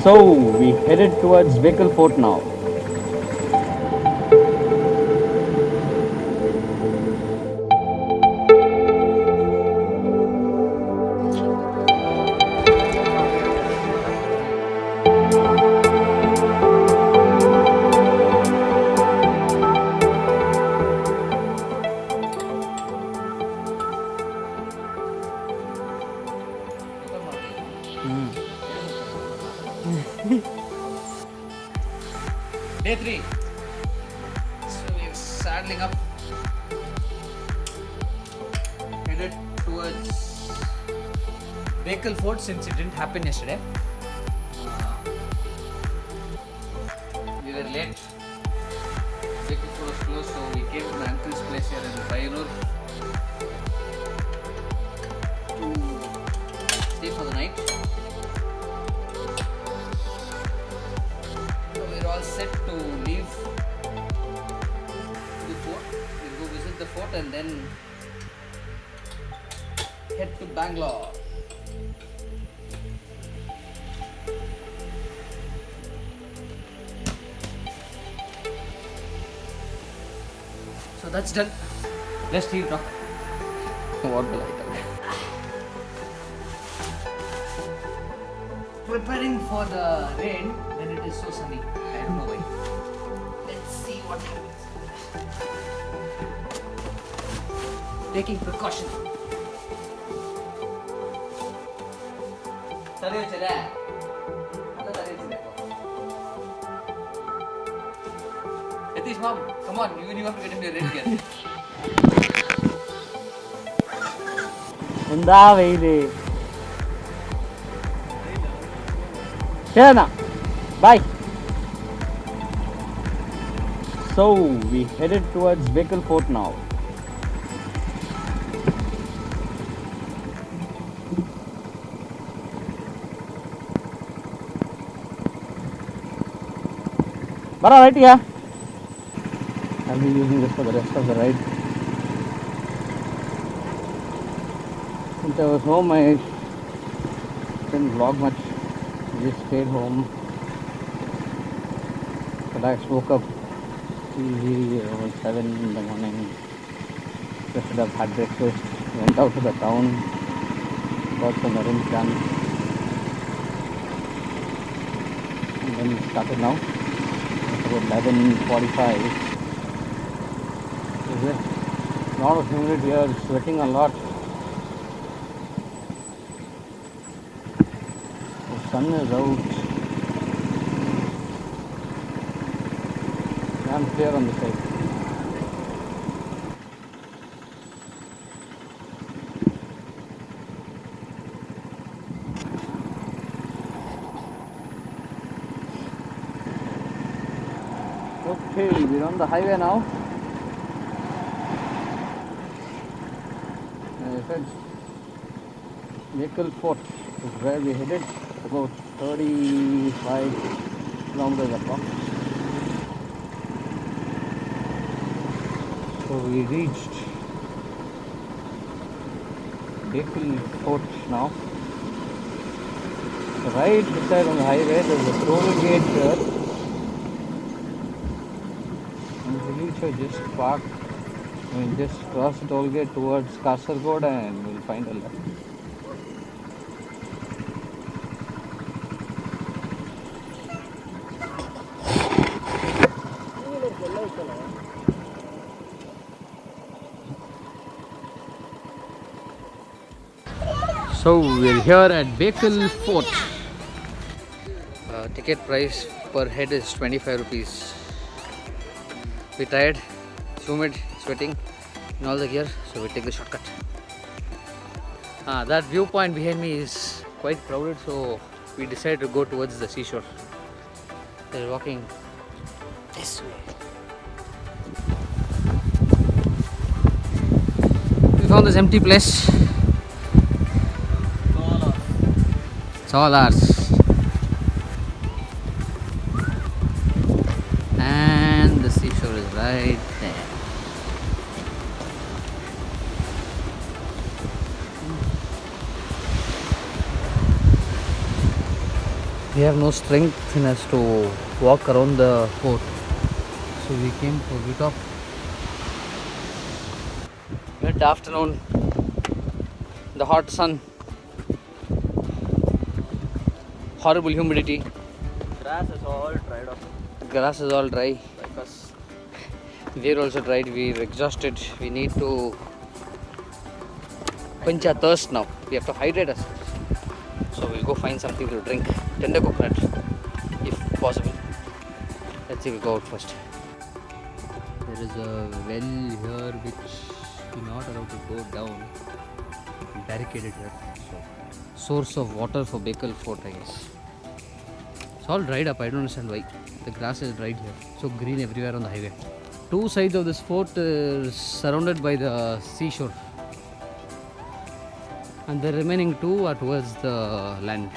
So we headed towards Vehicle Fort now. Day 3. So we're saddling up, headed towards Vehicle Fort since it didn't happen yesterday. We were late. Vehicle Fort was closed, so we came to my uncle's place here in Payanur to stay for the night. So we're all set to leave the fort. We'll go visit the fort and then head to Bangalore. So that's done. Let's see talk. What will I talk? Preparing for the rain when it is so sunny. I don't know why. Let's see what happens. Taking precaution. Yatish, mom, come on, you have to get into your rain gear. എന്താ വെയില്. ശരിയെന്നാ bye. So we headed towards Vehicle Fort now. Bara right here. I'll be using this for the rest of the ride. Since I was home, I didn't vlog much. I just stayed home. But I woke up easy around 7 in the morning. Just should have had breakfast. Went out to the town. Got some errands done. And then started now. It's about 11:45. There's a lot of humidity here. Sweating a lot. The sun is out. I'm clear on the side. Okay, we're on the highway now. As I said, Vehicle Fort is where we headed, about 35 kilometers approx. So we reached Vehicle Fort now. Right beside on the highway, there's a toll gate there. And we reach just park. We'll just cross the toll gate towards Kasargod and we'll find a left. So we're here at Vehicle Fort. Ticket price per head is 25 rupees. We tired, humid, sweating in all the gear, so we take the shortcut. That viewpoint behind me is quite crowded, so we decided to go towards the seashore. We're walking this way. We found this empty place. It's all ours. And the seashore is right there. We have no strength in us to walk around the fort, so we came for a bit of mid-afternoon. The hot sun, horrible humidity. Grass is all dried up. Grass is all dry. Like us. We're also dried. We're exhausted. We need to quench our thirst now. We have to hydrate us. So we'll go find something to drink. Tender coconut, if possible. Let's see. We'll go out first. There is a well here which we're not allowed to go down. Barricaded here. So, source of water for Bekal Fort, I guess. It's all dried up. I don't understand why. The grass is dried here. So green everywhere on the highway. Two sides of this fort is surrounded by the seashore. And the remaining two are towards the land.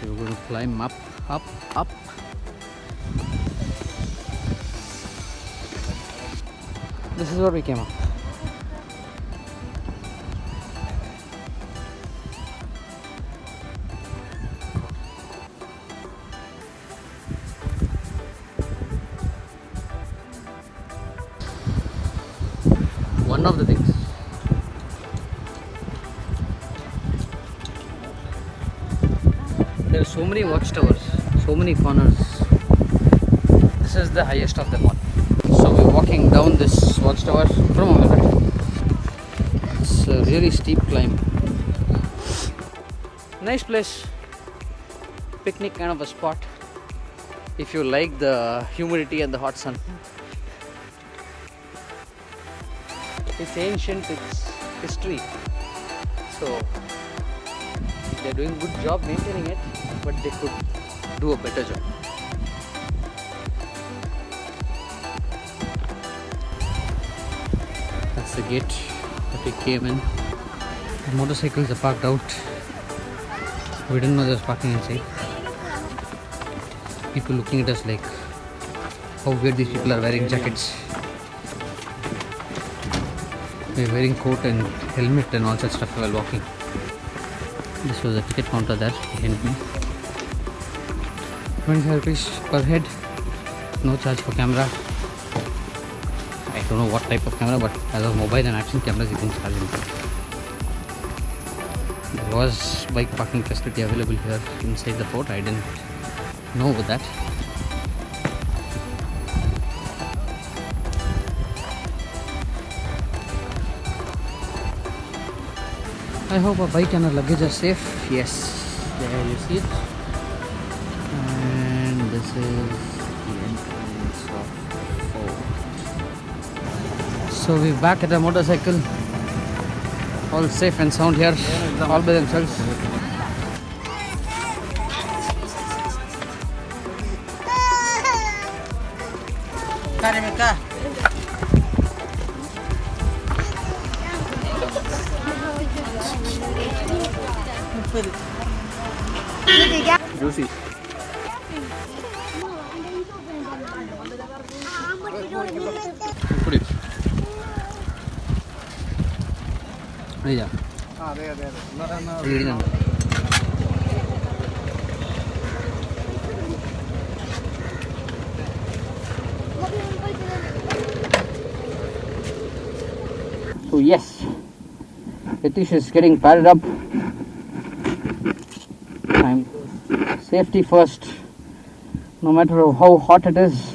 So we're going to climb up, up, up. This is where we came up. One of the things. There are so many watchtowers, so many corners. This is the highest of them all. So we're walking down this watchtower from a minute. It's a really steep climb. Nice place. Picnic kind of a spot. If you like the humidity and the hot sun. It's ancient, it's history. So they're doing a good job maintaining it, but they could do a better job. That's the gate that we came in. The motorcycles are parked out. We didn't know there was parking inside. People looking at us like how weird these people are wearing jackets. We're wearing coat and helmet and all such stuff while walking. This was a ticket counter there behind me. 25 rupees per head. No charge for camera. I don't know what type of camera, but as of mobile and action cameras you can charge them. There was bike parking facility available here inside the fort. I didn't know about that. I hope our bike and our luggage are safe. Yes, there you see it. And this is the entrance of the fort. So we're back at a motorcycle. All safe and sound here, all by themselves. Juicy. Put it. Yeah. So yes, Yatish is getting padded up. Safety first. No matter how hot it is,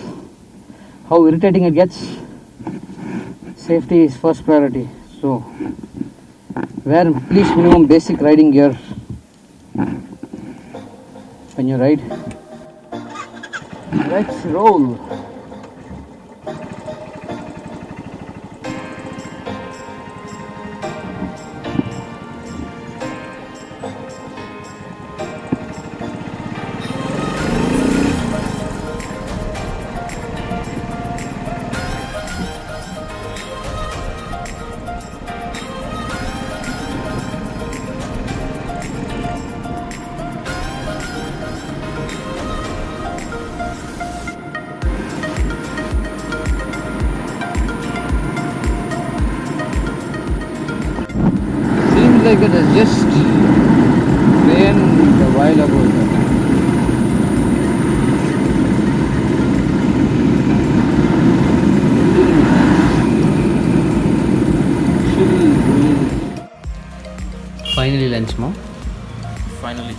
how irritating it gets, safety is first priority. So wear at least minimum basic riding gear when you ride. Let's roll. Like it has just rained while ago. Finally lunch, mom. Finally.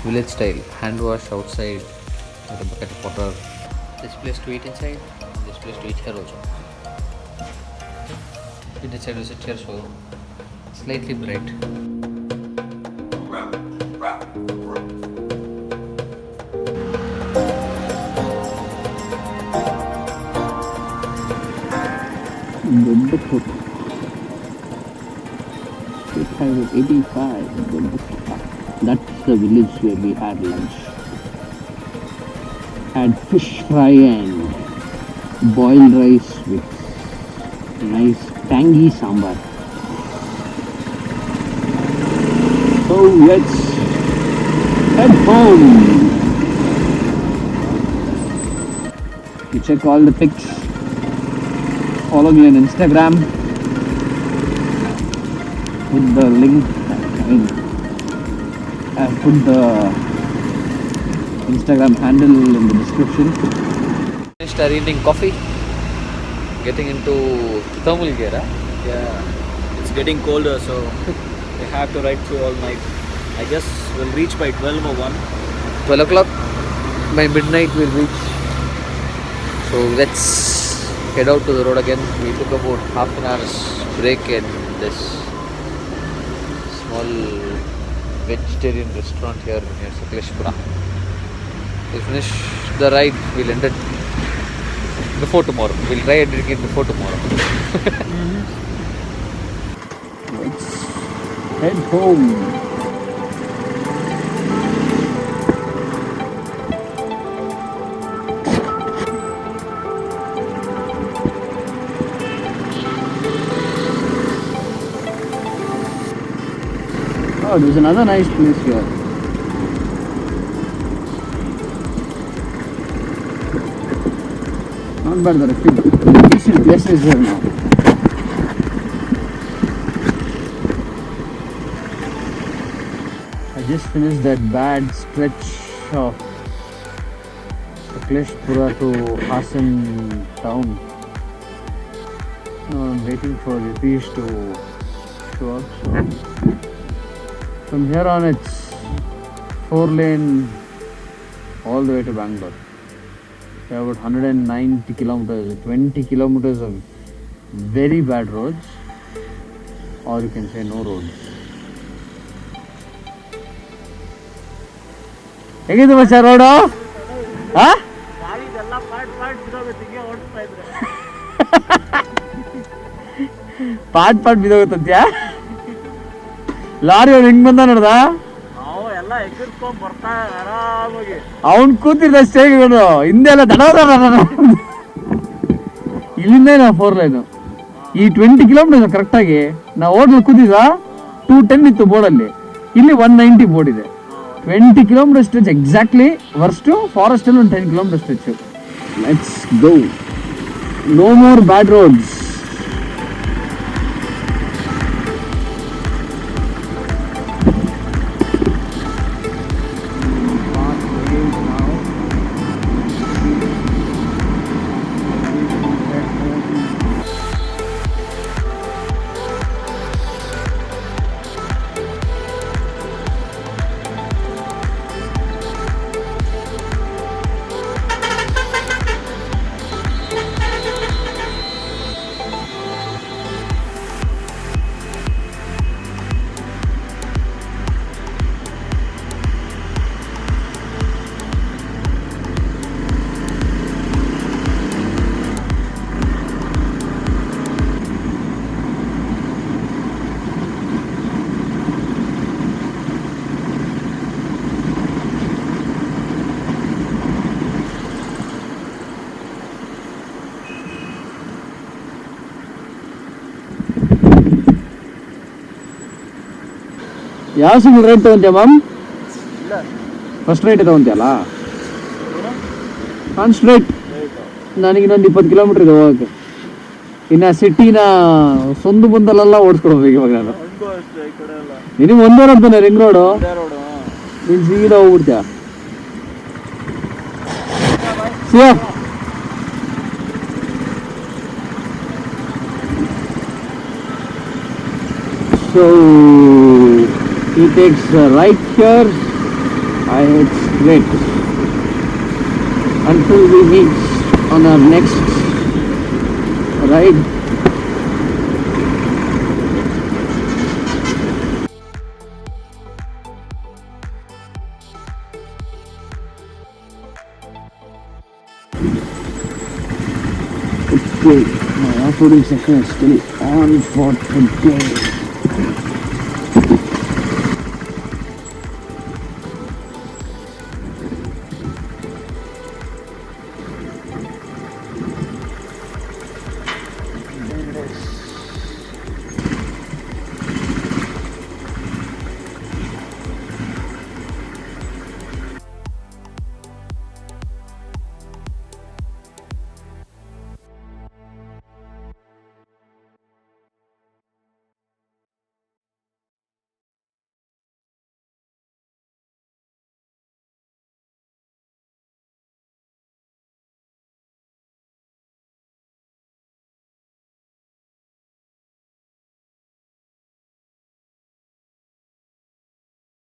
Village style. Hand wash outside with a bucket of water. This place to eat inside. And this place to eat here also. We decided to sit here so slightly bright. Highway 85. That's the village where we had lunch. Had fish fry and boiled rice with nice tangy sambar. So let's head home. You check all the pics. Follow me on Instagram. Put the link. I've put the Instagram handle in the description. Finished our evening coffee. Getting into thermal gear, huh? Yeah, it's getting colder, so we have to ride through all night. I guess we'll reach by 12 or 1. 12 o'clock. By midnight we'll reach. So let's head out to the road again. We took about half an hour's break in this small vegetarian restaurant here near Sakleshpura. We'll finish the ride. We'll end it before tomorrow. We'll try ending it before tomorrow. Let's head home. Oh, there's another nice place here. Not bad, there are a few decent places here now. I just finished that bad stretch of Sakleshpura to Hassan town. Now I'm waiting for Ritesh to show up. From here on it's 4-lane all the way to Bangalore. We have about 190 kilometers, 20 kilometers of very bad roads, or you can say no roads. ಹೇಗಿದೆ ಮಚ್ಚ road? Pot ಬಿದ್ದೋಗುತ್ತಂತ್ಯಾ? Lorry ಅವ್ನು ಹೆಂಗ್ ಬಂದ ನೋಡ್ದ? ಅವನ್ ಕೂತಿದ್ದ ಸ್ಟೇಜ್ಗಳು ಹಿಂದೆ ಎಲ್ಲ ದಡ ಇಲ್ಲಿಂದ ನಾವು 4 ಲೈನು ಈ 20 ಕಿಲೋಮೀಟರ್ ಕರೆಕ್ಟಾಗಿ ನಾವು ಹೋಟ್ಲಲ್ಲಿ ಕೂತಿದ್ದ 210 ಇತ್ತು ಬೋರ್ಡಲ್ಲಿ, ಇಲ್ಲಿ 190 ಬೋರ್ಡ್ ಇದೆ. 20 kilometre stretch exactly. Worst forest ಅಲ್ಲಿ ಒಂದು 10 kilometre stretch. Let's go. No more bad roads. ಯಾವ ಸಿಂಗಲ್ ರೈಟ್ ತಗೊಂತೀಯ ಮ್ಯಾಮ್? ಫಸ್ಟ್ ರೈಟ್ ತಗೊಂತೀಯಲ್ಲ? ನಾನು ಸ್ಟ್ರೈಟ್. ನನಗೆ ಇನ್ನೊಂದು 20 ಕಿಲೋಮೀಟರ್ ಇದೆ ಹೋಗೋಕ್ಕೆ. ಇನ್ನು ಸಿಟಿನ ಸೊಂದು ಬಂದಲ್ಲೆಲ್ಲ ಓಡಿಸ್ಕೊಡ್ಬೇಕು ಇವಾಗ ನಾನು. ನಿನಗೆ 1 ರೋಡ್ ಅಂತಾನೆ ರಿಂಗ್ ರೋಡು. ನೀನು ಸೀದಾ ಹೋಗ್ಬಿಡ್ತೀಯ. ಸಿಯಾ so he takes a right here, I head straight until we meet on our next ride. Okay, my off-roading session is still on for today.